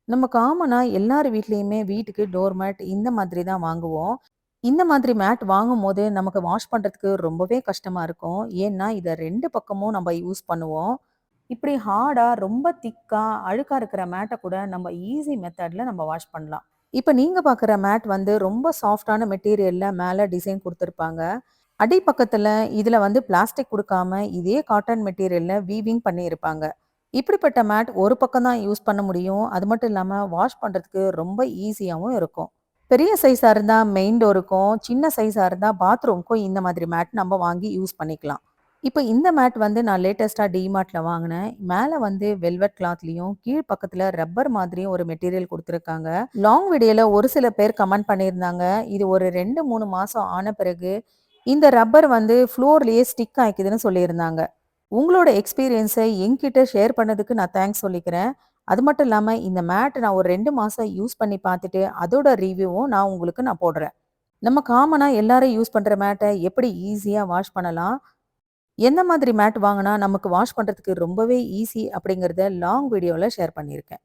நம்ம காமனா எல்லார் வீட்லயுமே வீட்டுக்கு டோர் மேட் இந்த மாதிரி தான் வாங்குவோம். இந்த மாதிரி மேட் வாங்கும்போது நமக்கு வாஷ் பண்றதுக்கு ரொம்பவே கஷ்டமா இருக்கும். ஏன்னா, இத 2 பக்கமும் நம்ம யூஸ் பண்ணுவோம். இப்படி ஹார்டா, ரொம்ப திக்கா, அழுக்கா இருக்கிற மேட்ட கூட நம்ம ஈஸி மெத்தட்ல நம்ம வாஷ் பண்ணலாம். இப்ப நீங்க பார்க்குற மேட் வந்து ரொம்ப சாஃப்ட்டான மெட்டீரியல்ல மேல டிசைன் குடுத்துருப்பாங்க. அடிப்பக்கத்துல இதுல வந்து பிளாஸ்டிக் குடுக்காம, இதே காட்டன் மெட்டீரியல்ல வீவிங் பண்ணியிருப்பாங்க. இப்படிப்பட்ட மேட் ஒரு பக்கம் தான் யூஸ் பண்ண முடியும். அது மட்டும் இல்லாம வாஷ் பண்றதுக்கு ரொம்ப ஈஸியாவும் இருக்கும். பெரிய சைஸா இருந்தா மெயின் டோருக்கும், சின்ன சைஸா இருந்தா பாத்ரூம்க்கும் இந்த மாதிரி மேட் நம்ம வாங்கி யூஸ் பண்ணிக்கலாம். இப்ப இந்த மேட் வந்து நான் லேட்டஸ்ட்டா டிமார்ட்ல வாங்குனேன். மேல வந்து வெல்வெட் கிளாத்லயும், கீழ் பக்கத்துல ரப்பர் மாதிரியும் ஒரு மெட்டீரியல் குடுத்துருக்காங்க. லாங் வீடியோல ஒரு சில பேர் கமெண்ட் பண்ணியிருந்தாங்க. இது ஒரு 2, 3 மாசம் ஆன பிறகு இந்த ரப்பர் வந்து ஃப்ளோர்லயே ஸ்டிக் ஆயிக்குதுன்னு சொல்லியிருந்தாங்க. உங்களோட எக்ஸ்பீரியன்ஸ என்கிட்ட ஷேர் பண்ணதுக்கு நான் தேங்க்ஸ் சொல்லிக்கிறேன். அது மட்டும் இல்லாம இந்த மேட் நான் ஒரு 2 மாசம் யூஸ் பண்ணி பார்த்துட்டு, அதோட ரிவ்யூவும் நான் உங்களுக்கு போடுறேன். நம்ம காமனா எல்லாரும் யூஸ் பண்ற மேட்ட எப்படி ஈஸியா வாஷ் பண்ணலாம்? எந்த மாதிரி மேட் வாங்குனா நமக்கு வாஷ் பண்றதுக்கு ரொம்பவே ஈஸி அப்படிங்கிறத லாங் வீடியோல ஷேர் பண்ணியிருக்கேன்.